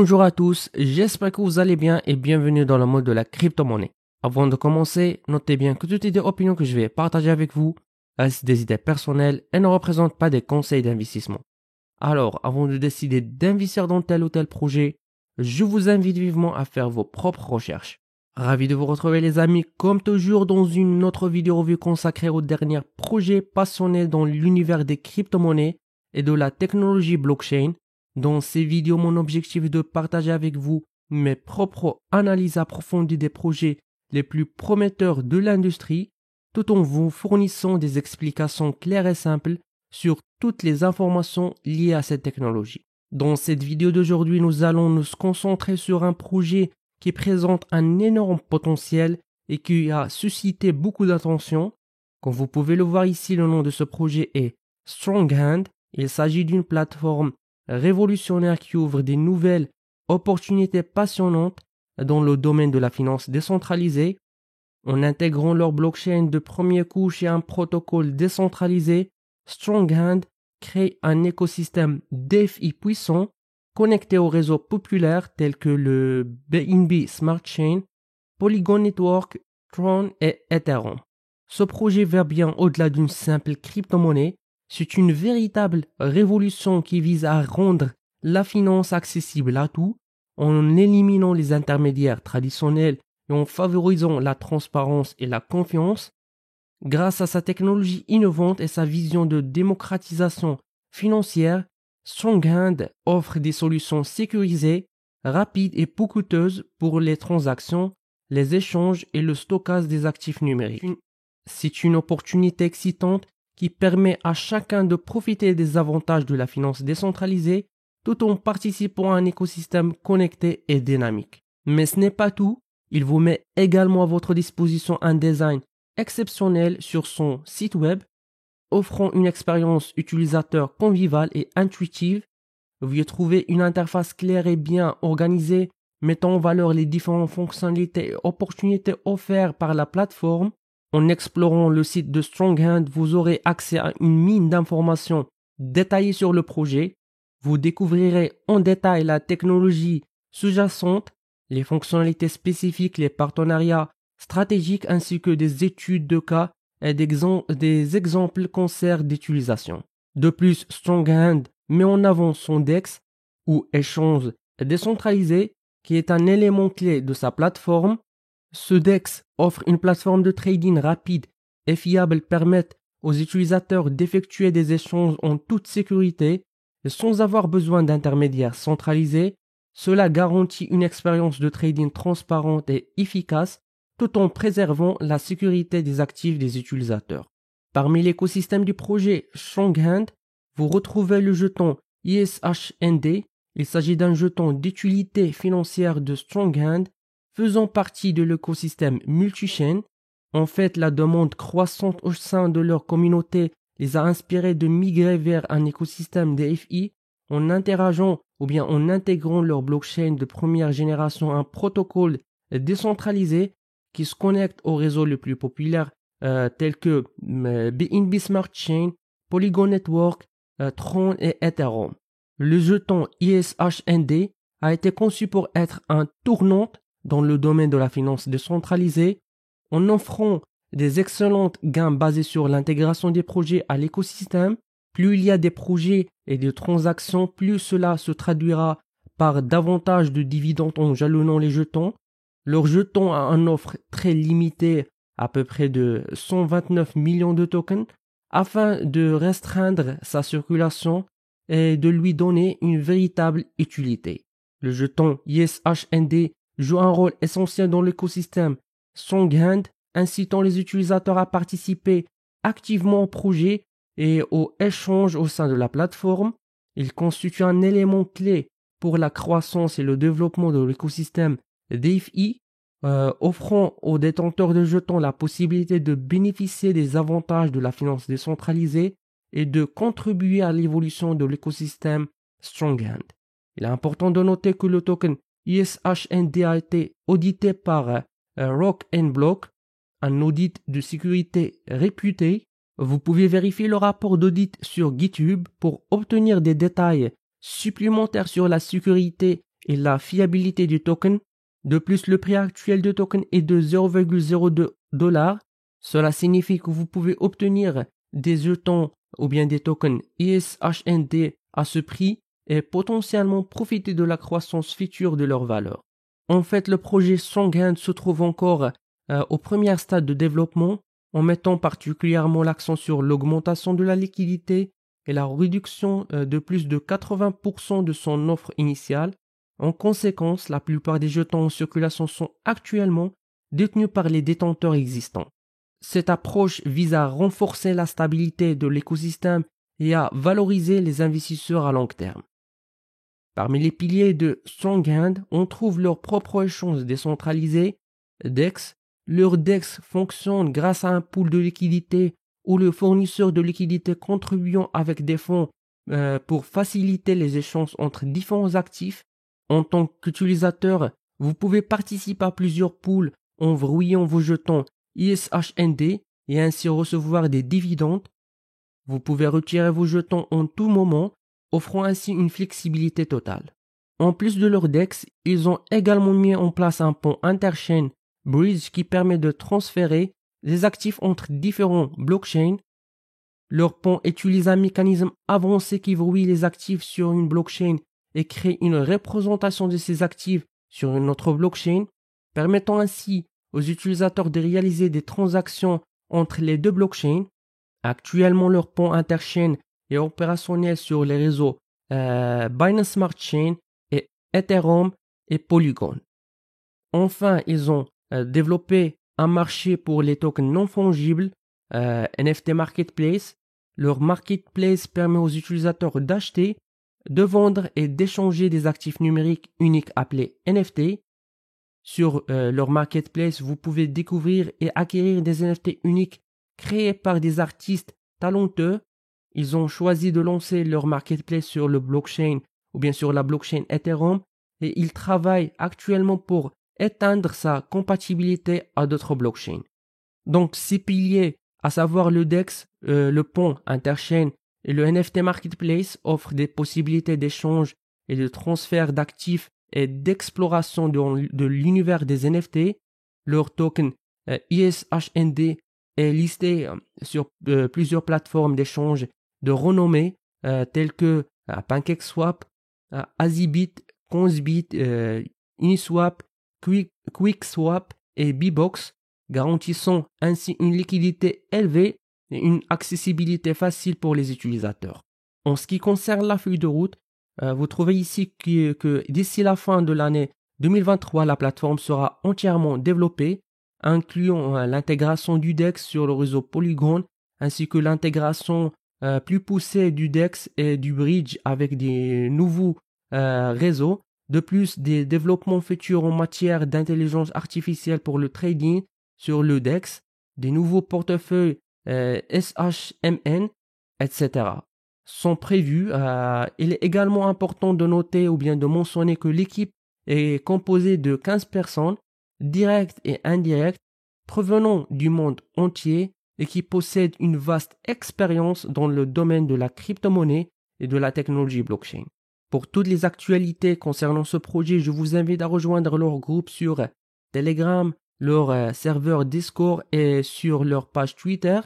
Bonjour à tous, j'espère que vous allez bien et bienvenue dans le monde de la crypto-monnaie. Avant de commencer, notez bien que toutes les opinions que je vais partager avec vous restent des idées personnelles et ne représentent pas des conseils d'investissement. Alors, avant de décider d'investir dans tel ou tel projet, je vous invite vivement à faire vos propres recherches. Ravi de vous retrouver les amis, comme toujours dans une autre vidéo revue consacrée aux derniers projets passionnés dans l'univers des crypto-monnaies et de la technologie blockchain. Dans ces vidéos, mon objectif est de partager avec vous mes propres analyses approfondies des projets les plus prometteurs de l'industrie, tout en vous fournissant des explications claires et simples sur toutes les informations liées à cette technologie. Dans cette vidéo d'aujourd'hui, nous allons nous concentrer sur un projet qui présente un énorme potentiel et qui a suscité beaucoup d'attention. Comme vous pouvez le voir ici, le nom de ce projet est Stronghand. Il s'agit d'une plateforme révolutionnaire qui ouvre des nouvelles opportunités passionnantes dans le domaine de la finance décentralisée. En intégrant leur blockchain de première couche et un protocole décentralisé, Stronghand crée un écosystème DeFi puissant connecté aux réseaux populaires tels que le BNB Smart Chain, Polygon Network, Tron et Ethereum. Ce projet va bien au-delà d'une simple crypto-monnaie. C'est une véritable révolution qui vise à rendre la finance accessible à tous en éliminant les intermédiaires traditionnels et en favorisant la transparence et la confiance. Grâce à sa technologie innovante et sa vision de démocratisation financière, Stronghand offre des solutions sécurisées, rapides et peu coûteuses pour les transactions, les échanges et le stockage des actifs numériques. C'est une opportunité excitante qui permet à chacun de profiter des avantages de la finance décentralisée tout en participant à un écosystème connecté et dynamique. Mais ce n'est pas tout, il vous met également à votre disposition un design exceptionnel sur son site web, offrant une expérience utilisateur conviviale et intuitive. Vous y trouvez une interface claire et bien organisée, mettant en valeur les différentes fonctionnalités et opportunités offertes par la plateforme. En explorant le site de Stronghand, vous aurez accès à une mine d'informations détaillées sur le projet. Vous découvrirez en détail la technologie sous-jacente, les fonctionnalités spécifiques, les partenariats stratégiques ainsi que des études de cas et des exemples concerts d'utilisation. De plus, Stronghand met en avant son DEX ou échange décentralisé qui est un élément clé de sa plateforme. Ce DEX offre une plateforme de trading rapide et fiable permettant aux utilisateurs d'effectuer des échanges en toute sécurité et sans avoir besoin d'intermédiaires centralisés. Cela garantit une expérience de trading transparente et efficace tout en préservant la sécurité des actifs des utilisateurs. Parmi l'écosystème du projet Stronghand, vous retrouvez le jeton ISHND. Il s'agit d'un jeton d'utilité financière de Stronghand faisant partie de l'écosystème multi-chain. En fait, la demande croissante au sein de leur communauté les a inspirés de migrer vers un écosystème DeFi en interageant ou bien en intégrant leur blockchain de première génération à un protocole décentralisé qui se connecte aux réseaux les plus populaires tels que BNB Smart Chain, Polygon Network, Tron et Ethereum. Le jeton ISHND a été conçu pour être un tournant dans le domaine de la finance décentralisée, en offrant des excellents gains basés sur l'intégration des projets à l'écosystème. Plus il y a des projets et des transactions, plus cela se traduira par davantage de dividendes en jalonnant les jetons. Leur jeton a une offre très limitée, à peu près de 129 millions de tokens, afin de restreindre sa circulation et de lui donner une véritable utilité. Le jeton ISHND joue un rôle essentiel dans l'écosystème Stronghand, incitant les utilisateurs à participer activement au projet et aux échanges au sein de la plateforme. Il constitue un élément clé pour la croissance et le développement de l'écosystème DeFi, offrant aux détenteurs de jetons la possibilité de bénéficier des avantages de la finance décentralisée et de contribuer à l'évolution de l'écosystème Stronghand. Il est important de noter que le token ISHND a été audité par Rock & Block, un audit de sécurité réputé. Vous pouvez vérifier le rapport d'audit sur GitHub pour obtenir des détails supplémentaires sur la sécurité et la fiabilité du token. De plus, le prix actuel du token est de 0,02 $. Cela signifie que vous pouvez obtenir des jetons ou bien des tokens ESHND à ce prix et potentiellement profiter de la croissance future de leur valeur. En fait, le projet Songhand se trouve encore au premier stade de développement, en mettant particulièrement l'accent sur l'augmentation de la liquidité et la réduction de plus de 80% de son offre initiale. En conséquence, la plupart des jetons en circulation sont actuellement détenus par les détenteurs existants. Cette approche vise à renforcer la stabilité de l'écosystème et à valoriser les investisseurs à long terme. Parmi les piliers de Songhand, on trouve leur propre échange décentralisé, DEX. Leur DEX fonctionne grâce à un pool de liquidité où le fournisseur de liquidité contribuant avec des fonds pour faciliter les échanges entre différents actifs. En tant qu'utilisateur, vous pouvez participer à plusieurs pools en verrouillant vos jetons ESHND et ainsi recevoir des dividendes. Vous pouvez retirer vos jetons en tout moment, offrant ainsi une flexibilité totale. En plus de leur DEX, ils ont également mis en place un pont interchain Bridge qui permet de transférer des actifs entre différents blockchains. Leur pont utilise un mécanisme avancé qui verrouille les actifs sur une blockchain et crée une représentation de ces actifs sur une autre blockchain, permettant ainsi aux utilisateurs de réaliser des transactions entre les deux blockchains. Actuellement, leur pont interchain est opérationnel sur les réseaux Binance Smart Chain et Ethereum et Polygon. Enfin, ils ont développé un marché pour les tokens non fongibles, NFT Marketplace. Leur marketplace permet aux utilisateurs d'acheter, de vendre et d'échanger des actifs numériques uniques appelés NFT. Sur leur marketplace, vous pouvez découvrir et acquérir des NFT uniques créés par des artistes talentueux. Ils ont choisi de lancer leur marketplace sur le blockchain ou bien sur la blockchain Ethereum et ils travaillent actuellement pour étendre sa compatibilité à d'autres blockchains. Donc ces piliers, à savoir le DEX, le pont interchain et le NFT Marketplace offrent des possibilités d'échange et de transfert d'actifs et d'exploration de l'univers des NFT. Leur token ESHND est listé sur plusieurs plateformes d'échange de renommée telles que PancakeSwap, Azibit, Coinsbit, Uniswap, QuickSwap et Bbox, garantissant ainsi une liquidité élevée et une accessibilité facile pour les utilisateurs. En ce qui concerne la feuille de route, vous trouvez ici que d'ici la fin de l'année 2023, la plateforme sera entièrement développée, incluant l'intégration du DEX sur le réseau Polygon, ainsi que l'intégration plus poussée du DEX et du Bridge avec des nouveaux réseaux. De plus, des développements futurs en matière d'intelligence artificielle pour le trading sur le DEX, des nouveaux portefeuilles SHMN, etc. sont prévus. Il est également important de noter ou bien de mentionner que l'équipe est composée de 15 personnes, directes et indirectes, provenant du monde entier et qui possèdent une vaste expérience dans le domaine de la crypto-monnaie et de la technologie blockchain. Pour toutes les actualités concernant ce projet, je vous invite à rejoindre leur groupe sur Telegram, leur serveur Discord et sur leur page Twitter.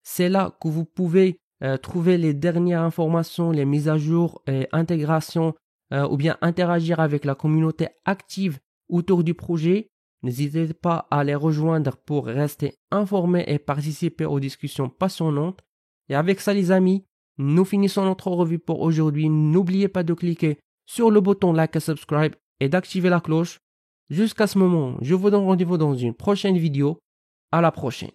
C'est là que vous pouvez trouver les dernières informations, les mises à jour et intégrations ou bien interagir avec la communauté active autour du projet. N'hésitez pas à les rejoindre pour rester informés et participer aux discussions passionnantes. Et avec ça les amis, nous finissons notre revue pour aujourd'hui. N'oubliez pas de cliquer sur le bouton like et subscribe et d'activer la cloche. Jusqu'à ce moment, je vous donne rendez-vous dans une prochaine vidéo. À la prochaine.